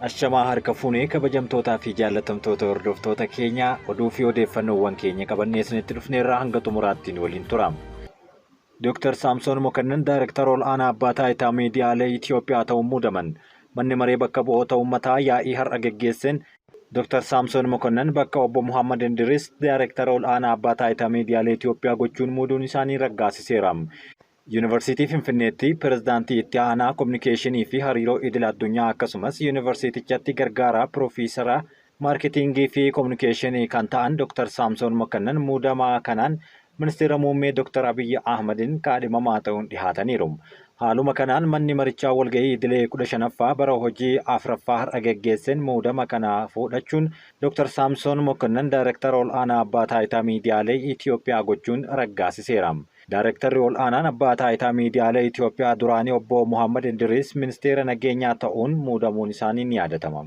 Ashamaa harka fuunee kabajamtootaa fi jaallatamtoota hordoftoota keenya oduu fi odeeffannoowwan keenya qabannee isinitti dhufneerraa hanga xumuraatti waliin turam. Dr. Saamsoon Mokonnon Daayirektara Ol'aanaa Abbaa Taayitaa Miidiyaalee Itoophiyaa ta'uun muudaman. Manni maree bakka bu'oota uummataa yaa'ii har'a geggeesseen Dr. Saamsoon Mokonnon bakka obbo Muhammad Indiris Daayirektara Ol'aanaa Abbaa Taayitaa Miidiyaalee Itoophiyaa gochuun muuduun isaanii raggaasiseera. Yuunivarsiitii Finfinneetti Pireezidaantii itti aanaa Kominikeeshinii fi Hariiroo Idil Addunyaa akkasumas Yuunivarsiitichatti gargaaraa Piroofeesara Maarketingii fi Kominikeeshinii kan ta'an Dr. Saamsoon Mokonnon muudamaa kanaan Ministeera Muummee Dr. Abiyyi Ahmadiin kaadhimamaa ta'uun dhihaataniiru. Haaluma kanaan manni marichaa walgahii idilee 15ffaa bara hojii 4ffaa har'a geggeesseen muudama kana fudhachuun Dr. Saamsoon Mokonnon Daayirektara Ol'aanaa Abbaa Taayitaa Miidiyaalee Itoophiyaa gochuun raggaasiseera. Daayirektarri Ol'aanaan Abbaa Taayitaa Miidiyaalee Itoophiyaa duraanii obbo Muhammad Indiris Ministeera Nageenyaa ta'uun muudamuun isaanii ni yaadatama.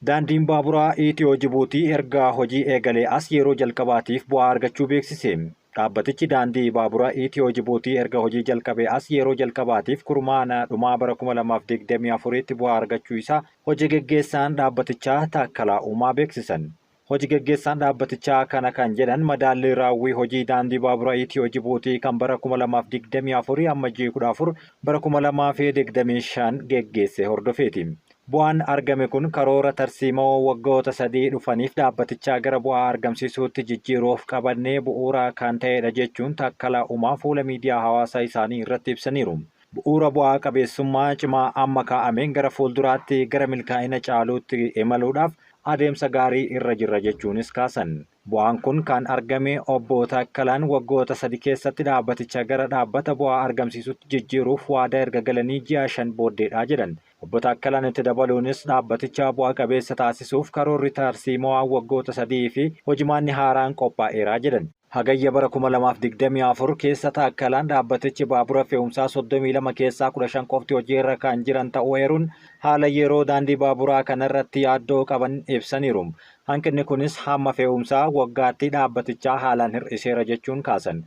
Daandiin baaburaa Itiyoo Jibuutii erga hojii eegalee as yeroo jalqabaatiif bu'aa argachuu beeksise. Dhaabbatichi daandii baaburaa Itiyoo Jibuutii erga hojii jalqabee as yeroo jalqabaatiif kurmaana dhumaa bara 2024tti bu'aa argachuu isaa hojii geggeessaan dhaabbatichaa Taakkalaa Uumaa beeksisan. Hojii geggeessaan dhaabbatichaa kana kan jedhan madaalli raawwii hojii daandii baaburaa Itiyoo Jibuutii kan bara 2024 ammajjii 14 bara 2025 geggeesse hordofeeti. Bu'aan argame kun karoora tarsiimoo waggoota 3 dhufaniif dhaabbatichaa gara bu'aa argamsiisuutti jijjiiruuf qabannee bu'uura kan ta'edha jechuun Taakkalaa Uumaa fuula miidiyaa hawaasaa isaanii irratti ibsaniiru. Bu'uura bu'aa qabeessummaa cimaa amma kaa'ameen gara fuulduraatti gara milkaa'ina caaluutti imaluudhaaf adeemsa gaarii irra jirra jechuunis kaasan. Bu'aan kun kan argame obbo Taakkalaan waggoota 3 keessatti dhaabbaticha gara dhaabbata bu'aa argamsiisutti jijjiiruuf waadaa erga galanii ji'a 5 booddeedha jedhan. Obbo Taakkalaan itti dabaluunis dhaabbaticha bu'aa qabeessa taasisuuf karoorri tarsiimoo waggoota 3 fi hojimaanni haaraan qophaa'eera jedhan. Hagayya bara 2024 keessa Taakkalaan dhaabbatichi baabura fe'umsaa 32 keessaa 15 qofti hojiirra kan jiran ta'uu eeruun haala yeroo daandii baaburaa kanarratti yaaddoo qaban ibsaniiru. Hanqinni kunis hamma fe'umsaa waggaatti dhaabbatichaa haalaan hir'iseera jechuun kaasan.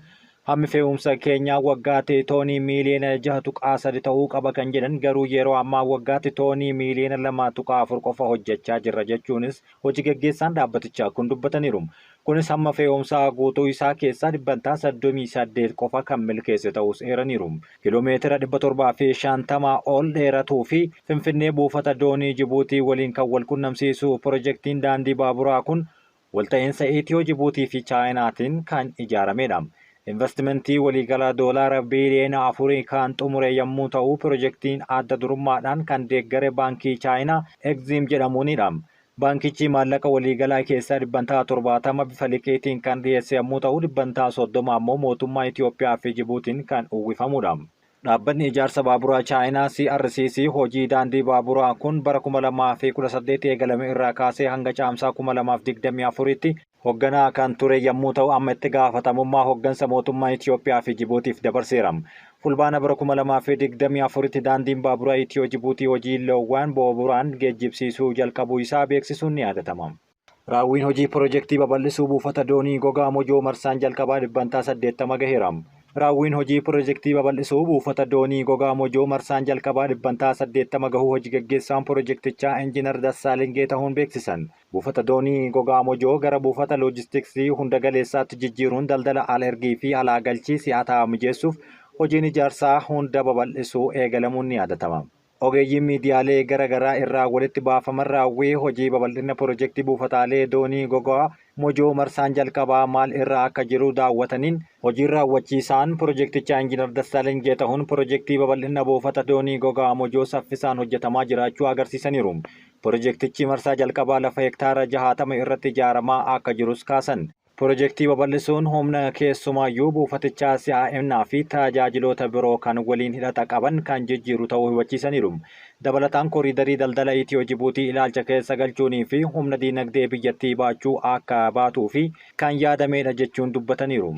Hammi fe'umsa keenyaa waggaatti toonii miiliyoona 6.3 ta'uu qaba kan jedhan garuu yeroo ammaa waggaatti toonii miiliyoona 2.4 qofa hojjechaa jirra jechuunis hojii geggeessaan dhaabbatichaa kun dubbataniiru. Kunis hamma fe'umsaa guutuu isaa keessaa 38 qofa kan milkeesse ta'us eeraniiru. Kiiloomeetira 750 ol dheeratuu fi Finfinnee buufata doonii Jibuutii waliin kan wal qunnamsiisu pirojektiin daandii baaburaa kun walta'iinsa Itiyoo Jibuutii fi Chaayinaatiin kan ijaaramedha. Investimentii waliigalaa doolaara biiliyoona 4 kan xumure yommuu ta'u pirojektiin adda durummaadhaan kan deeggare baankii Chaayinaa Exim jedhamuunidha. Baankichi maallaqa waliigalaa keessaa 70% bifa liqiitiin kan dhiyeesse yommuu ta'u 30% ammoo mootummaa Itoophiyaa fi Jibuutiin kan uwwifamudha. Dhaabbanni ijaarsa baaburaa Chaayinaa CRCC hojii daandii baaburaa kun bara 2018 eegalame irraa kaasee hanga caamsaa 2024tti hoogganaa kan ture yommuu ta'u amma itti gaafatamummaa hooggansa mootummaa Itoophiyaa fi Jibuutiif dabarseera. Fulbaana bara 2024tti daandiin baaburaa Itiyoo Jibuutii hojii loowwan baaburaan geejjibsiisuu jalqabuu isaa beeksisuun ni yaadatama. Raawwiin hojii pirojektii babal'isuu buufata doonii gogaa Mojoo marsaan jalqabaa 80 gaheera. Raawwiin hojii pirojektii babal'isuu buufata doonii gogaa Mojoo marsaan jalqabaa 80 gahuu hojii geggeessaan pirojektichaa Injiinar Dassaalingee ta'uun beeksisan. Buufata doonii gogaa Mojoo gara buufata loojistiksii hunda galeessaatti jijjiiruun daldala alergii fi alaa galchii si'ataa mijeessuuf hojiin ijaarsaa hunda babal'isuu eegalamuun ni yaadatama. Ogeeyyiin miidiyaalee garaagaraa irraa walitti baafaman raawwii hojii babal'ina pirojektii buufataalee doonii gogaa Mojoo marsaan jalqabaa maal irraa akka jiru daawwataniin hojiin raawwachiisaan pirojektichaa Injiinar Dassaalingee ta'uun pirojektii babal'ina buufata doonii gogaa Mojoo saffisaan hojjetamaa jiraachuu agarsiisaniiru. Pirojektichi marsaa jalqabaa lafa hektaara 60 irratti ijaaramaa akka jirus kaasan. Pirojektii babal'isuun humna keessumaayyuu buufatichaa si'aa'inaa fi tajaajiloota biroo kan waliin hidhata qaban kan jijjiiru ta'uu hubachiisaniiru. Dabalataan koriidarii daldala Itiyoo Jibuutii ilaalcha keessa galchuunii fi humna diinagdee biyyattii baachuu akka baatuu fi kan yaadamedha jechuun dubbataniiru.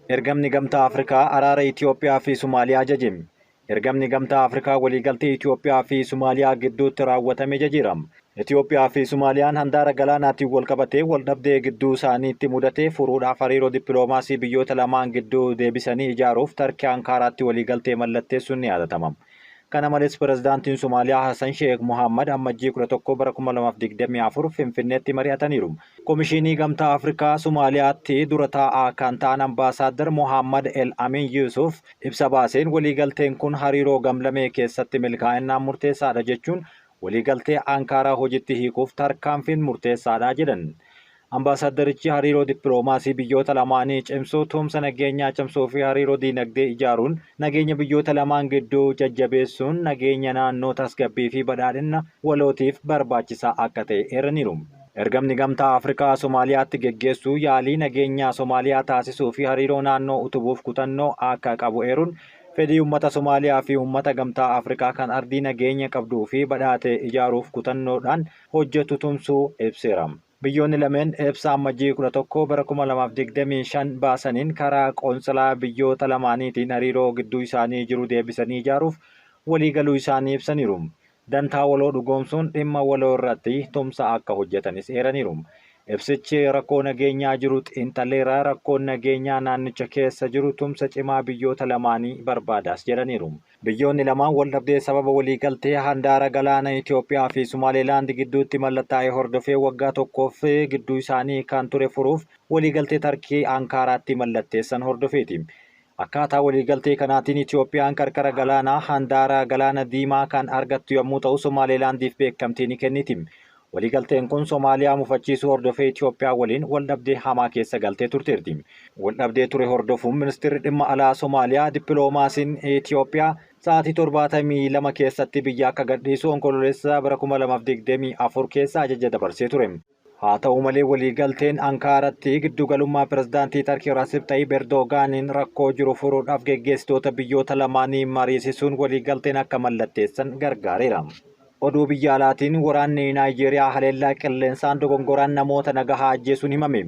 Ergamni Gamtaa Afrikaa araara Itoophiyaa fi Somaaliyaa jaje. Ergamni Gamtaa Afrikaa waliigaltee Itoophiyaa fi Somaaliyaa gidduutti raawwatame jajiirama. Itoophiyaa fi Somaaliyaan handaara galaanaatiin wal qabatee wal dhabdee gidduu isaaniitti mudatee furuudhaaf hariiroo dippiloomaasii biyyoota lamaan gidduu deebisanii ijaaruuf tarkii Ankaaraatti waliigaltee mallatteessuun ni yaadatama. Kana malees pirezidaantiin Somaaliyaa Hassan Sheekh Mohammad ammajjii 11 bara 2024 Finfinneetti mari'ataniiru. Komishinii Gamtaa Afrikaa Somaaliyaatti dura taa'aa kan ta'an Ambaasaadder Mohammad El Amin Yusuf ibsa baaseen waliigalteen kun hariiroo gamlamee keessatti milkaa'inaan murteessaadha jechuun waliigaltee Ankaaraa hojiitti hiikuuf tarkaanfiin murteessaadha jedhan. Ambaasadderichi hariiroo dippiloomaasii biyyoota lamaanii cimsuu, tumsa nageenyaa cimsuu fi hariiroo diinagdee ijaaruun nageenya biyyoota lamaan gidduu jajjabeessuun nageenya naannoo tasgabbii fi badhaadhina walootiif barbaachisaa akka ta'e eeraniiru. Ergamni Gamtaa Afrikaa Somaaliyaatti geggeessuu yaalii nageenyaa Somaaliyaa taasisuu fi hariiroo naannoo utubuuf kutannoo akka qabu eeruun fedhii uummata Somaaliyaa fi uummata Gamtaa Afrikaa kan ardii nageenya qabduu fi badhaate ijaaruuf kutannoodhaan hojjetu tumsuu ibseera. Biyyoonni lameen ibsa ammajjii 11 bara 2025 baasaniin karaa qoonsilaa biyyoota lamaaniitiin hariiroo gidduu isaanii jiru deebisanii ijaaruuf waliigaluu isaanii ibsaniiru. Dantaa waloo dhugoomsuun dhimma waloo irratti tumsa akka hojjetanis eeraniiru. Ibsichi rakkoo nageenyaa jiru xiinxaleera, rakkoon nageenyaa naannicha keessa jiru tumsa cimaa biyyoota lamaanii barbaadas jedhaniiru. Biyyoonni lamaan waldhabdee sababa waliigaltee handaara galaana Itoophiyaa fi Somaalilaand gidduutti mallattaa'ee hordofee waggaa tokkoof gidduu isaanii kan ture furuuf waliigaltee Tarkii Ankaaraatti mallatteessan hordofeeti. Akkaataa waliigaltee kanaatiin Itoophiyaan qarqara galaanaa handaara galaana Diimaa kan argattu yommuu ta'u Somaalilaandiif beekamtii ni kenniti. Waliigalteen kun Somaaliyaa mufachiisuu hordofee Itoophiyaa waliin waldhabdee hamaa keessa galtee turteerti. Waldhabdee ture hordofuun ministeerri dhimma alaa Somaaliyaa dippiloomaasiin Itoophiyaa sa'aatii 72 keessatti biyya akka gadhiisu onkololeessa bara 2024 keessa ajaja dabarsee ture. Haa ta'u malee waliigalteen Ankaaratti giddugalummaa pirezidaantii Tarkii Rasiib Tayyip Erdogaaniin rakkoo jiru furuudhaaf geggeessitoota biyyoota lamaanii mariisisuun waliigalteen akka mallatteessan gargaareera. Oduu biyya alaatiin waraanni Naayijeeriyaa haleellaa qilleensaan dogongoraan namoota nagahaa ajjeesuun himame.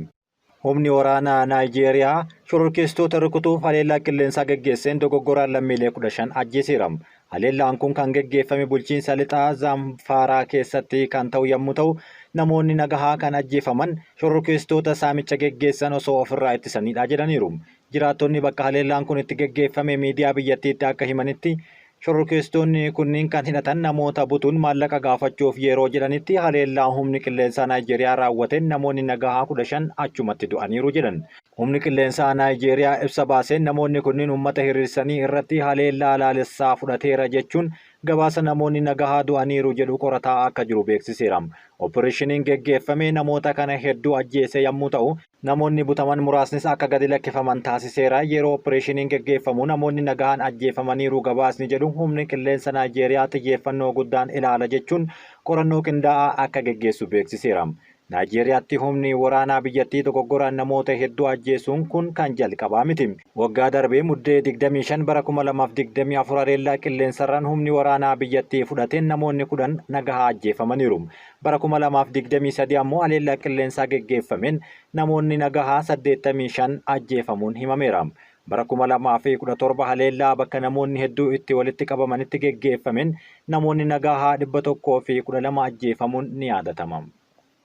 Humni waraanaa Naayijeeriyaa shororkeessitoota rukutuuf haleellaa qilleensaa geggeesseen dogoggoraan lammiilee 15 ajjeeseera. Haleellaan kun kan geggeeffame bulchiinsa lixaa Zamfaaraa keessatti kan ta'u yommuu ta'u, namoonni nagahaa kan ajjeefaman shororkeessitoota saamicha geggeessan osoo ofirraa ittisanidha jedhaniiru. Jiraattonni bakka haleellaan kun itti geggeeffame miidiyaa biyyattiitti akka himanitti shororkeessitoonni kunniin kan hidhatan namoota butuun maallaqa gaafachuuf yeroo jedhanitti haleellaa humni qilleensaa Naayijeeriyaa raawwateen namoonni nagahaa 15 achumatti du'aniiru jedhan. Humni qilleensaa Naayijeeriyaa ibsa baaseen namoonni kunniin uummata hiriirsanii irratti haleellaa laalessaa fudhateera jechuun gabaasa namoonni nagahaa du'aniiru jedhu qorataa akka jiru beeksiseera. Opereeshiniin geggeeffame namoota kana hedduu ajjeese yommuu ta'u, namoonni butaman muraasnis akka gadi lakkifaman taasiseera. Yeroo opereeshiniin geggeeffamu namoonni nagahaan ajjeefamaniiru gabaasni jedhu humni qilleensa Naayijeeriyaa xiyyeeffannoo guddaan ilaala jechuun qorannoo qindaa'aa akka geggeessu beeksiseera. Naayijeeriyaatti humni waraanaa biyyattii dogoggoraan namoota hedduu ajjeesuun kun kan jalqabaa miti. Waggaa darbee muddee 25 bara 2024 haleellaa qilleensarraan humni waraanaa biyyattii fudhateen namoonni 10 nagahaa ajjeefamaniiru. Bara 2023 ammoo haleellaa qilleensaa geggeeffameen namoonni nagahaa 85 ajjeefamuun himameera. Bara 2017 haleellaa bakka namoonni hedduu itti walitti qabamanitti geggeeffameen namoonni nagahaa 112 ajjeefamuun ni yaadatama.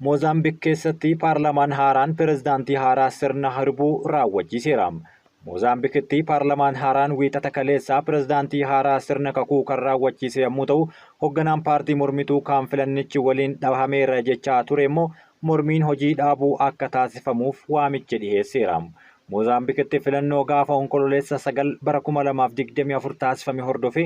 Moozaambiik keessatti paarlamaan haaraan pirezidaantii haaraa sirna harbuu raawwachiiseera. Moozaambiikitti paarlamaan haaraan wiixata kaleessaa pirezidaantii haaraa sirna kakuu kan raawwachiise yommuu ta'u, hoogganaan paartii mormituu kan filannichi waliin dhahameera jechaa ture immoo mormiin hojii dhaabuu akka taasifamuuf waamicha dhiheesseera. Moozaambiikitti filannoo gaafa onkololeessa 9 bara 2024 taasifame hordofee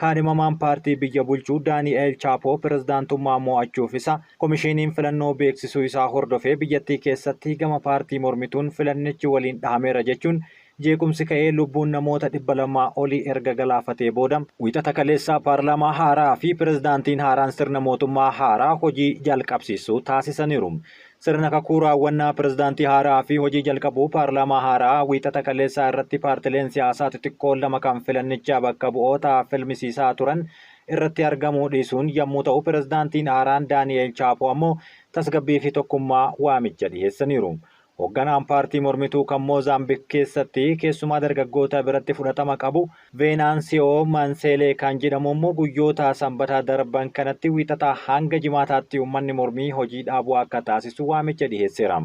kaadhimamaan paartii biyya bulchuu Daani'eel Chaapoo pirezidaantummaa mo'achuuf isa komishiniin filannoo beeksisuu isaa hordofee biyyattii keessatti gama paartii mormituun filannichi waliin dhahameera jechuun jeequmsi ka'ee lubbuun namoota 200 olii erga galaafatee booda wiixata kaleessaa paarlaamaa haaraa fi pirezidaantiin haaraan sirna mootummaa haaraa hojii jalqabsiisuu taasisaniiru. Sirna kakuu raawwannaa pirezidaantii haaraa fi hojii jalqabuu paarlaamaa haaraa wiixata kaleessaa irratti paartileen siyaasaa xixiqqoon lama kan filannichaa bakka bu'oota filmisiisaa turan irratti argamuu dhiisuun yommuu ta'u, pirezidaantiin haaraan Daani'eel Chaapoo ammoo tasgabbii fi tokkummaa waamicha dhiheessaniiru. Hoogganaan paartii mormituu kan Moozaambiik keessatti keessumaa dargaggoota biratti fudhatama qabu Veenaansiyoo Manseelee kan jedhamu immoo guyyoota sanbataa darban kanatti wiixataa hanga jimaataatti uummanni mormii hojii dhaabuu akka taasisu waamicha dhiheesseera.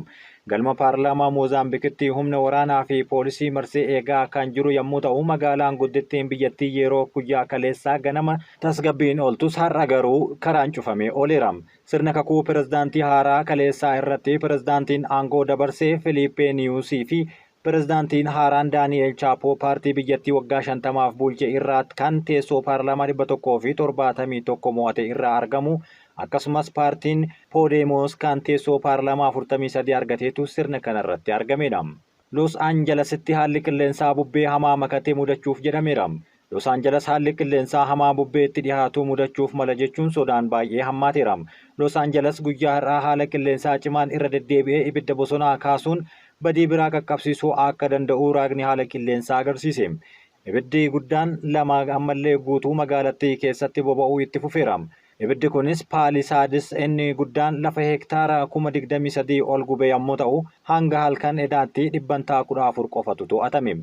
Galma paarlaamaa Moozaambikitti humna waraanaa fi poolisii marsee eegaa kan jiru yommuu ta'u magaalaan guddittiin biyyattii yeroo guyyaa kaleessaa ganama tasgabbiin ooltus har'a garuu karaan cufamee ooleera. Sirna kakuu pirezidaantii haaraa kaleessaa irratti pirezidaantiin aangoo dabarsee Filiippee Niyuusii fi pirezidaantiin haaraan Daani'eel Chaapoo paartii biyyattii waggaa 50 bulche irraa kan teessoo paarlaamaa 171 mo'ate irraa argamu. Akkasumas paartiin Podemos kan teessoo paarlaamaa 43 argateetu sirna kanarratti argameera. Los Angelesitti haalli qilleensaa bubbee hamaa makatee mudachuuf jedhameera. Los Angeles haalli qilleensaa hamaa bubbeetti dhiyaatu mudachuuf mala jechuun sodaan baay'ee hammaateera. Los Angeles guyyaa har'aa haala qilleensaa cimaan irra deddeebi'ee ibidda bosonaa kaasuun badii biraa qaqqabsiisuu akka danda'u raagni haala qilleensaa agarsiise. Ibiddi guddaan lama ammallee guutuu magaalattii keessatti boba'uu itti fufeera. Ibiddi kunis Paalisaadis inni guddaan lafa hektaara 23,000 ol gube yommuu ta'u hanga halkan edaatti 14 qofatu to'atame.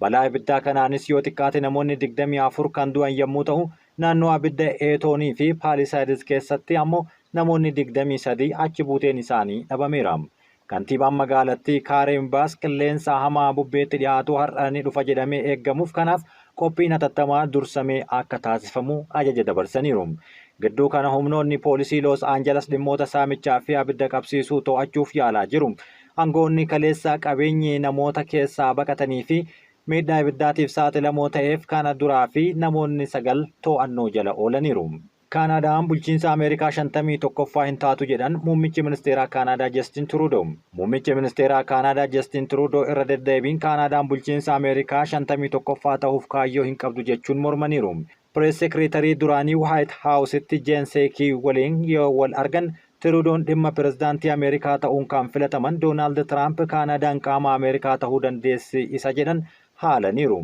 Balaa ibiddaa kanaanis yoo xiqqaate namoonni 24 kan du'an yommuu ta'u naannoo abidda Eetoonii fi Paalisaadis keessatti ammoo namoonni 23 achi buuteen isaanii dhabameera. Kantiibaan magaalattii Kaaren Baas qilleensa hamaa bubbeetti dhiyaatu har'a ni dhufa jedhamee eeggamuuf kanaaf qophiin hatattamaa dursamee akka taasifamu ajaja dabarsaniiru. Gidduu kana humnoonni poolisii Los Angeles dhimmoota saamichaa fi abidda qabsiisuu to'achuuf yaalaa jiru. Aangoonni kaleessaa qabeenyi namoota keessaa baqatanii fi miidhaa ibiddaatiif saaxilamoo ta'eef kana duraa fi namoonni 9 to'annoo jala oolaniiru. Kaanaadaan bulchiinsa Ameerikaa 51ffaa hin taatu jedhan muummichi ministeeraa Kaanaadaa Justin Trudeau. Muummichi ministeeraa Kaanaadaa Justin Trudeau irra deddeebiin Kaanaadaan bulchiinsa Ameerikaa 51ffaa ta'uuf kaayyoo hin qabdu jechuun mormaniiru. Pirees Sekreetarii duraanii White House'tti Jen Psaki waliin yoo wal argan Trudeau'n dhimma pirezidaantii Ameerikaa ta'uun kan filataman Doonaald Tiraamp Kaanaadaan qaama Ameerikaa ta'uu dandeessi isa jedhan haalaniiru.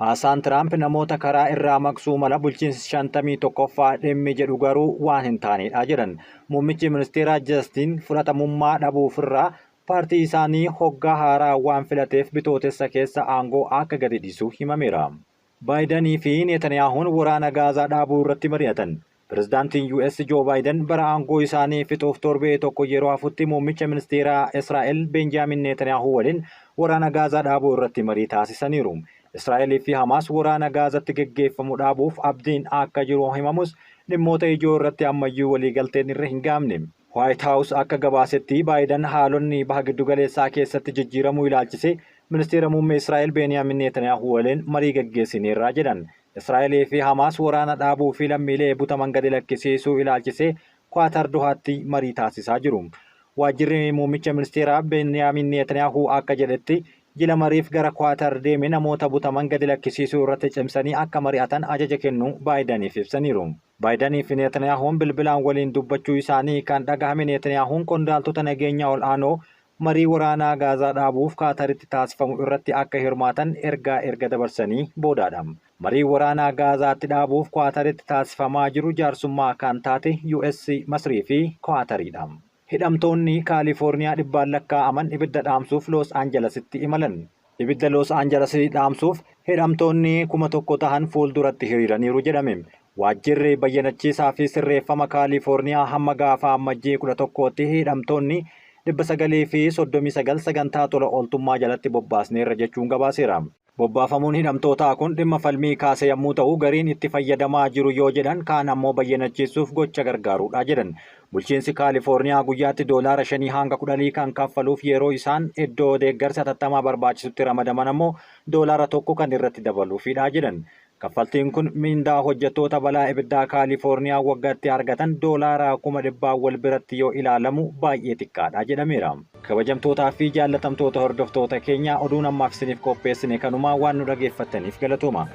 Haasaan Tiraamp namoota karaa irraa maqsuu mala bulchiinsi 51ffaa dhimmi jedhu garuu waan hin taanedha jedhan. Muummichi ministeeraa Justin fudhatamummaa dhabuufirraa paartii isaanii hoggaa haaraa waan filateef bitootessa keessa aangoo akka gadi dhiisu himameera. Baayidanii fi Netaniyaahuun waraana Gaazaa dhaabuu irratti mari'atan. Pirezidaantiin US Joo Baayiden bara aangoo isaanii fixuuf torbee tokko yeroo hafutti muummicha ministeeraa Israa'el Benjaamin Netaniyaahuu waliin waraana Gaazaa dhaabuu irratti marii taasisaniiru. Israa'elii fi Hamaas waraana Gaazaatti geggeeffamu dhaabuuf abdiin akka jiru himamus dhimmoota ijoo irratti ammayyuu waliigalteen irra hin gaamne. White House akka gabaasetti Baayiden haalonni baha giddugaleessaa keessatti jijjiiramuu ilaalchise ministeera muummee Israa'el Benjaamin Netaniyaahuu waliin marii geggeessineerra jedhan. Israa'elii fi Hamaas waraana dhaabuu fi lammiilee butaman gadi lakkisiisuu ilaalchise Kwaatar Dohaatti marii taasisaa jiru. Waajjirri muummicha ministeeraa Benjaamin Netaniyaahuu akka jedhetti jila mariif gara Kwaatar deeme namoota butaman gadi lakkisiisuu irratti cimsanii akka mari'atan ajaja kennu Baayidaniif ibsaniiru. Baayidanii fi Netaniyahuun bilbilaan waliin dubbachuu isaanii kan dhagahame Netaniyahuun qondaaltota nageenya ol'aanoo marii waraanaa Gaazaa dhaabuuf Kaataritti taasifamu irratti akka hirmaatan erga dabarsanii boodaadha. Marii waraanaa Gaazaatti dhaabuuf Kaataritti taasifamaa jiru jaarsummaa kan taate US, Masrii fi Kaatariidha. Hidhamtoonni Kaalifoorniyaa dhibbaan lakkaa'aman ibidda dhaamsuuf Los Angelesitti imalan. Ibidda Los Angelesii dhaamsuuf hidhamtoonni 1,000 ta'an fuulduratti hiriiraniiru jedhame. Waajjirri bayyanachiisaa fi sirreeffama Kaalifoorniyaa hamma gaafa ammajjii 11tti hidhamtoonni 939 sagantaa tola ooltummaa jalatti bobbaasneerra jechuun gabaaseera. Bobbaafamuun hidhamtootaa kun dhimma falmii kaase yommuu ta'u gariin itti fayyadamaa jiru yoo jedhan kaan ammoo bayyanachiisuuf gocha gargaaruudha jedhan. Bulchiinsi Kaalifoorniyaa guyyaatti $5 hanga $10 kan kaffaluuf yeroo isaan iddoo deeggarsa hatattamaa barbaachisutti ramadaman ammoo $1 kan irratti dabaluufidha jedhan. Kaffaltiin kun mindaa hojjettoota balaa ibiddaa Kaalifoorniyaa waggaatti argatan $100,000 wal biratti yoo ilaalamu baay'ee xiqqaadha jedhameera. Kabajamtootaa fi jaallatamtoota hordoftoota keenya oduun ammaaf isiniif qopheessine kanumaa waan nu dhageeffattaniif galatooma.